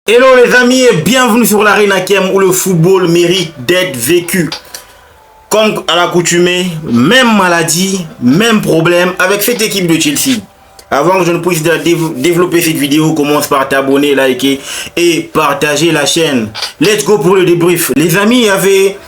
Hello les amis et bienvenue sur l'Arena Kem où le football mérite d'être vécu. Comme à l'accoutumée, même maladie, même problème avec cette équipe de Chelsea. Avant que je ne puisse développer cette vidéo, commence par t'abonner, liker et partager la chaîne. Let's go pour le débrief. Les amis, il y avait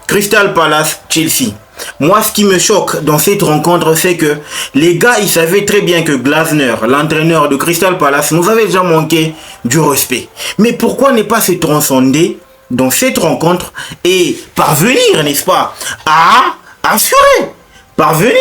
Crystal Palace Chelsea. Moi, ce qui me choque dans cette rencontre, c'est que les gars, ils savaient très bien que Glasner, l'entraîneur de Crystal Palace, nous avait déjà manqué du respect. Mais pourquoi ne pas se transcender dans cette rencontre et parvenir, n'est-ce pas, à assurer, parvenir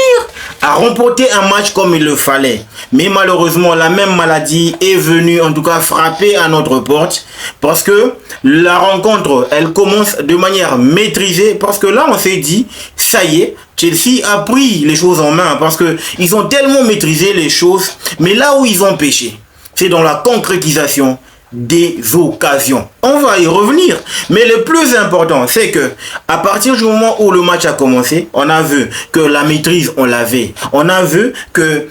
à remporter un match comme il le fallait. Mais malheureusement, la même maladie est venue en tout cas frapper à notre porte parce que la rencontre, elle commence de manière maîtrisée parce que là, on s'est dit, ça y est, Chelsea a pris les choses en main parce que ils ont tellement maîtrisé les choses, mais là où ils ont péché, c'est dans la concrétisation des occasions. On va y revenir. Mais le plus important, c'est que à partir du moment où le match a commencé, on a vu que la maîtrise, on l'avait. On a vu que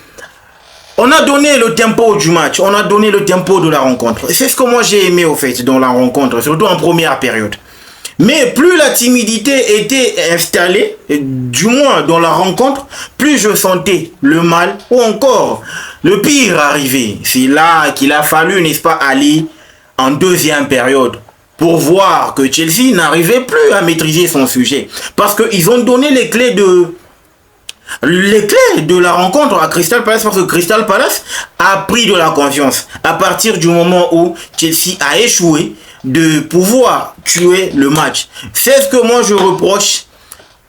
on a donné le tempo du match. On a donné le tempo de la rencontre. C'est ce que moi j'ai aimé au fait dans la rencontre, surtout en première période. Mais plus la timidité était installée, du moins dans la rencontre, plus je sentais le mal ou encore le pire arriver. C'est là qu'il a fallu, n'est-ce pas, aller en deuxième période pour voir que Chelsea n'arrivait plus à maîtriser son sujet. Parce qu'ils ont donné les clés de la rencontre à Crystal Palace parce que Crystal Palace a pris de la confiance à partir du moment où Chelsea a échoué de pouvoir tuer le match. C'est ce que moi je reproche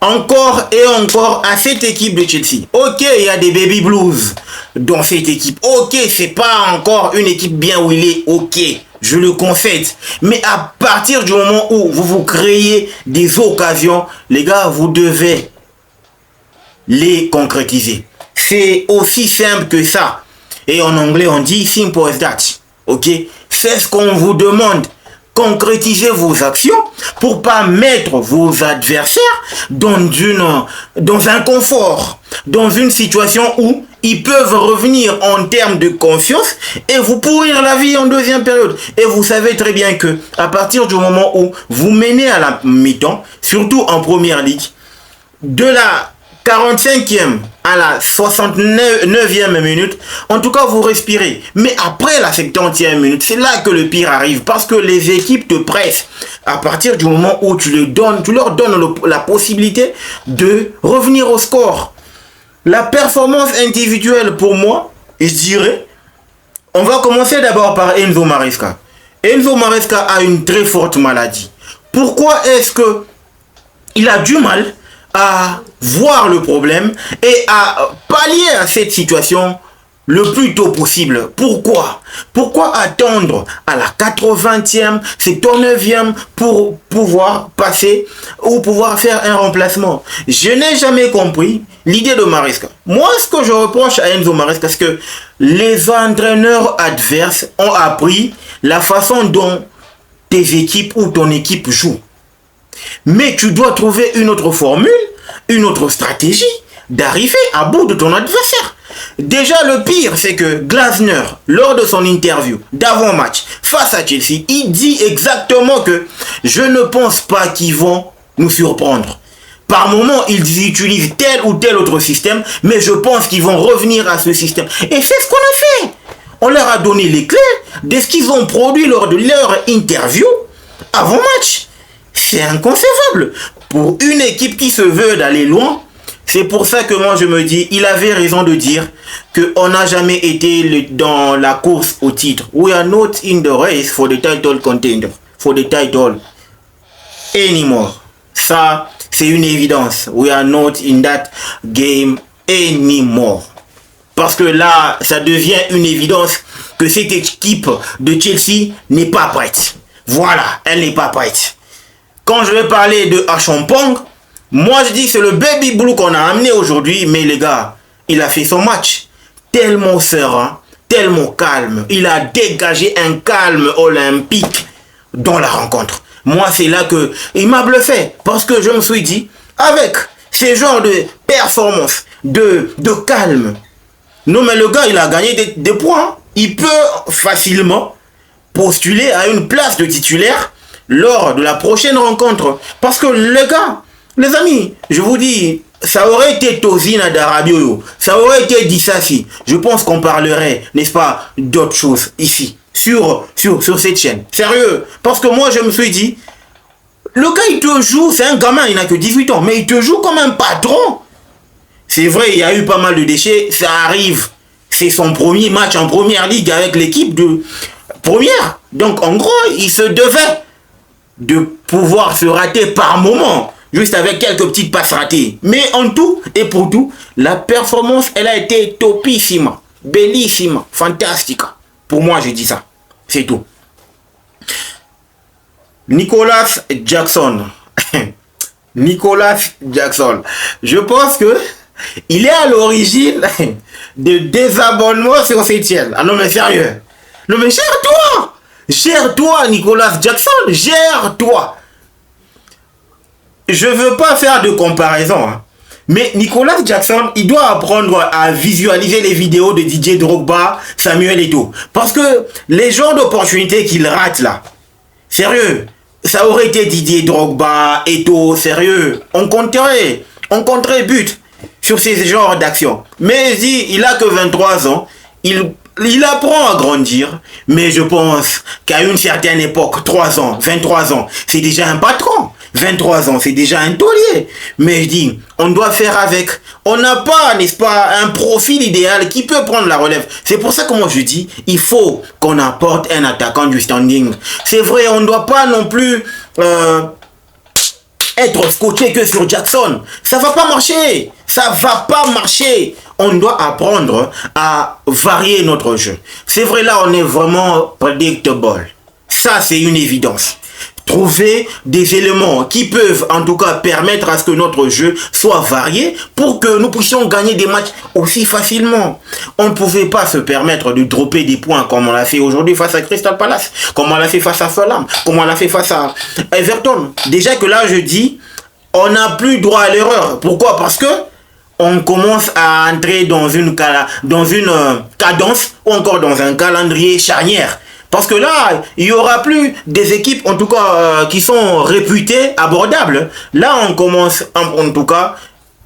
encore et encore à cette équipe de Chelsea. Ok, il y a des baby blues dans cette équipe. Ok, c'est pas encore une équipe bien huilée. Ok, je le concède. Mais à partir du moment où vous créez des occasions, les gars, vous devez les concrétiser. C'est aussi simple que ça. Et en anglais, on dit simple as that. Ok, c'est ce qu'on vous demande. Concrétisez vos actions pour pas mettre vos adversaires dans un confort, dans une situation où ils peuvent revenir en termes de confiance et vous pourrir la vie en deuxième période. Et vous savez très bien que à partir du moment où vous menez à la mi-temps, surtout en première ligue, de la 45e à la 69e minute, en tout cas vous respirez. Mais après la 70e minute, c'est là que le pire arrive parce que les équipes te pressent. À partir du moment où tu leur donnes la possibilité de revenir au score. La performance individuelle pour moi, je dirais, on va commencer d'abord par Enzo Maresca. Enzo Maresca a une très forte maladie. Pourquoi est-ce que il a du mal à voir le problème et à pallier à cette situation le plus tôt possible? Pourquoi attendre à la 80e, 79e pour pouvoir passer ou pouvoir faire un remplacement? Je n'ai jamais compris l'idée de Maresca. Moi, ce que je reproche à Enzo Maresca, c'est que les entraîneurs adverses ont appris la façon dont tes équipes ou ton équipe joue. Mais tu dois trouver une autre formule, une autre stratégie d'arriver à bout de ton adversaire. Déjà, le pire, c'est que Glasner, lors de son interview d'avant-match face à Chelsea, il dit exactement que je ne pense pas qu'ils vont nous surprendre. Par moment, ils utilisent tel ou tel autre système, mais je pense qu'ils vont revenir à ce système. Et c'est ce qu'on a fait. On leur a donné les clés de ce qu'ils ont produit lors de leur interview avant-match. C'est inconcevable pour une équipe qui se veut d'aller loin. C'est pour ça que moi je me dis, il avait raison de dire qu'on n'a jamais été dans la course au titre. We are not in the race for the title contender, for the title anymore. Ça, c'est une évidence. We are not in that game anymore. Parce que là, ça devient une évidence que cette équipe de Chelsea n'est pas prête. Voilà, elle n'est pas prête. Quand je vais parler de Achampong, moi je dis que c'est le baby blue qu'on a amené aujourd'hui, mais les gars, il a fait son match tellement serein, tellement calme. Il a dégagé un calme olympique dans la rencontre. Moi, c'est là que il m'a bluffé parce que je me suis dit, avec ces genres de performance, de calme, non mais le gars, il a gagné des points. Il peut facilement postuler à une place de titulaire lors de la prochaine rencontre. Parce que les gars, les amis, je vous dis, ça aurait été Tozina d'Arabio, ça aurait été Dissassi. Je pense qu'on parlerait, n'est-ce pas, d'autres choses ici, sur cette chaîne. Sérieux, parce que moi je me suis dit, le gars il te joue, c'est un gamin, il n'a que 18 ans, mais il te joue comme un patron. C'est vrai, il y a eu pas mal de déchets, ça arrive. C'est son premier match en première ligue avec l'équipe de première. Donc en gros, il se devait de pouvoir se rater par moment, juste avec quelques petites passes ratées. Mais en tout et pour tout, la performance, elle a été topissima, bellissima, fantastica. Pour moi, je dis ça. C'est tout. Nicolas Jackson. Nicolas Jackson. Je pense que il est à l'origine de désabonnement sur cette chaîne. Ah non mais sérieux. Non mais gère-toi. Gère-toi Nicolas Jackson. Gère-toi. Je veux pas faire de comparaison. Hein. Mais Nicolas Jackson, il doit apprendre à visualiser les vidéos de Didier Drogba, Samuel Eto'o. Parce que les genres d'opportunités qu'il rate là, sérieux, ça aurait été Didier Drogba, Eto'o, sérieux, on compterait but sur ces genres d'actions. Mais il a que 23 ans, il apprend à grandir, mais je pense qu'à une certaine époque, 3 ans, 23 ans, c'est déjà un patron. 23 ans, c'est déjà un taulier. Mais je dis, on doit faire avec. On n'a pas, n'est-ce pas, un profil idéal qui peut prendre la relève. C'est pour ça que moi je dis, il faut qu'on apporte un attaquant du standing. C'est vrai, on ne doit pas non plus être scotché que sur Jackson. Ça va pas marcher. Ça va pas marcher. On doit apprendre à varier notre jeu. C'est vrai, là, on est vraiment predictable. Ça, c'est une évidence. Trouver des éléments qui peuvent en tout cas permettre à ce que notre jeu soit varié pour que nous puissions gagner des matchs aussi facilement. On ne pouvait pas se permettre de dropper des points comme on l'a fait aujourd'hui face à Crystal Palace, comme on l'a fait face à Fulham, comme on l'a fait face à Everton. Déjà que là je dis, on n'a plus droit à l'erreur. Pourquoi? Parce que on commence à entrer dans une cadence ou encore dans un calendrier charnière. Parce que là, il n'y aura plus des équipes, en tout cas, qui sont réputées abordables. Là, on commence, en tout cas,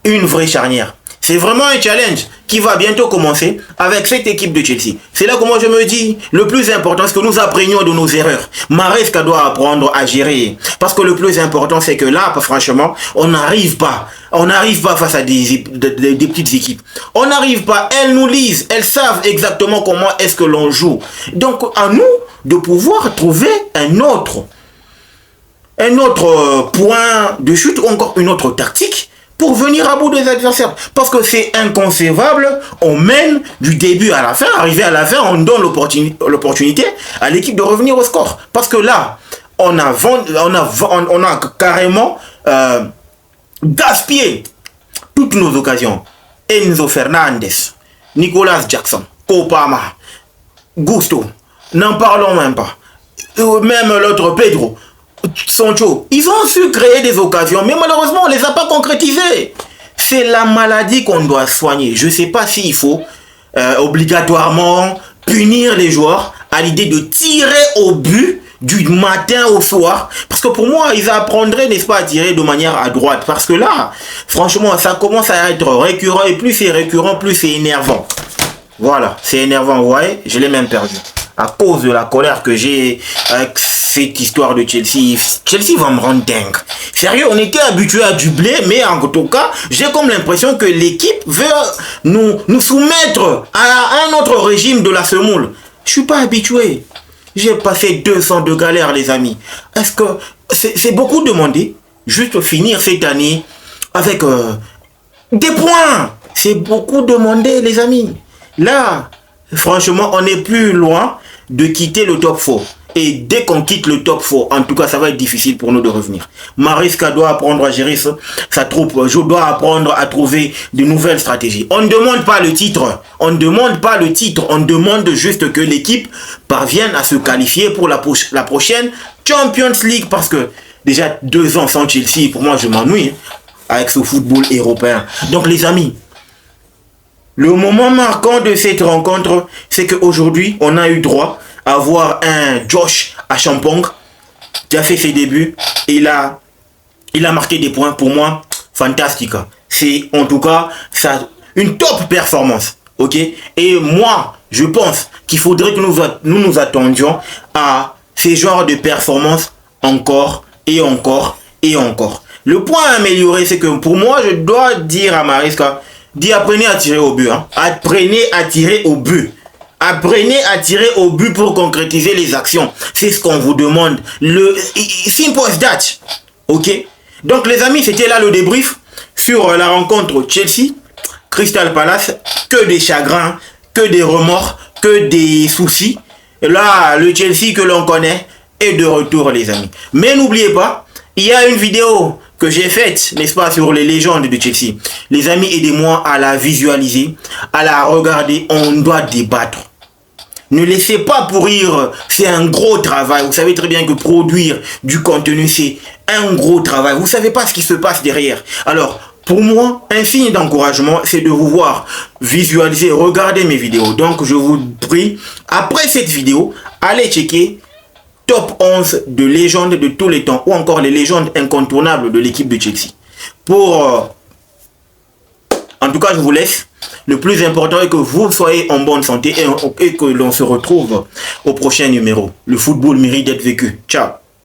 une vraie charnière. C'est vraiment un challenge qui va bientôt commencer avec cette équipe de Chelsea. C'est là que moi je me dis, le plus important, c'est que nous apprenions de nos erreurs. Maresca doit apprendre à gérer. Parce que le plus important, c'est que là, franchement, on n'arrive pas. On n'arrive pas face à des petites équipes. On n'arrive pas. Elles nous lisent. Elles savent exactement comment est-ce que l'on joue. Donc, à nous de pouvoir trouver un autre point de chute ou encore une autre tactique pour venir à bout des adversaires. Parce que c'est inconcevable. On mène du début à la fin. Arrivé à la fin, on donne l'opportunité à l'équipe de revenir au score. Parce que là, on a carrément gaspillé toutes nos occasions. Enzo Fernandez, Nicolas Jackson, Kopama, Gusto, n'en parlons même pas. Même l'autre Pedro, Sancho, ils ont su créer des occasions, mais malheureusement, on ne les a pas concrétisées. C'est la maladie qu'on doit soigner. Je ne sais pas s'il faut obligatoirement punir les joueurs à l'idée de tirer au but du matin au soir. Parce que pour moi, ils apprendraient, n'est-ce pas, à tirer de manière à droite. Parce que là, franchement, ça commence à être récurrent. Et plus c'est récurrent, plus c'est énervant. Voilà, c'est énervant, vous voyez. Je l'ai même perdu. À cause de la colère que j'ai avec cette histoire de Chelsea. Chelsea va me rendre dingue. Sérieux, on était habitué à du blé, mais en tout cas, j'ai comme l'impression que l'équipe veut nous soumettre à un autre régime de la semoule. Je suis pas habitué. J'ai passé 200 de galère, les amis. Est-ce que c'est beaucoup demandé? Juste finir cette année avec des points. C'est beaucoup demandé, les amis. Là, franchement, on n'est plus loin de quitter le top 4. Et dès qu'on quitte le top 4, en tout cas, ça va être difficile pour nous de revenir. Maresca doit apprendre à gérer sa troupe. Je dois apprendre à trouver de nouvelles stratégies. On ne demande pas le titre. On ne demande pas le titre. On demande juste que l'équipe parvienne à se qualifier pour la prochaine Champions League. Parce que déjà 2 ans sans Chelsea, pour moi, je m'ennuie avec ce football européen. Donc, les amis, le moment marquant de cette rencontre, c'est qu'aujourd'hui, on a eu droit avoir un Josh Achampong qui a fait ses débuts. Il a marqué des points pour moi. Fantastique. C'est en tout cas ça, une top performance. Ok. Et moi, je pense qu'il faudrait que nous attendions à ces genres de performances encore et encore et encore. Le point à améliorer, c'est que pour moi, je dois dire à Maresca, apprenez à tirer au but. Hein. Apprenez à tirer au but. Apprenez à tirer au but pour concrétiser les actions. C'est ce qu'on vous demande. Simple as that. Ok. Donc les amis, c'était là le débrief sur la rencontre Chelsea, Crystal Palace. Que des chagrins, que des remords, que des soucis. Et là, le Chelsea que l'on connaît est de retour, les amis. Mais n'oubliez pas, il y a une vidéo que j'ai faite, n'est-ce pas, sur les légendes de Chelsea. Les amis, aidez-moi à la visualiser, à la regarder. On doit débattre. Ne laissez pas pourrir, c'est un gros travail. Vous savez très bien que produire du contenu, c'est un gros travail. Vous ne savez pas ce qui se passe derrière. Alors, pour moi, un signe d'encouragement, c'est de vous voir visualiser, regarder mes vidéos. Donc, je vous prie, après cette vidéo, allez checker top 11 de légendes de tous les temps, ou encore les légendes incontournables de l'équipe de Chelsea. En tout cas, je vous laisse. Le plus important est que vous soyez en bonne santé et que l'on se retrouve au prochain numéro. Le football mérite d'être vécu. Ciao.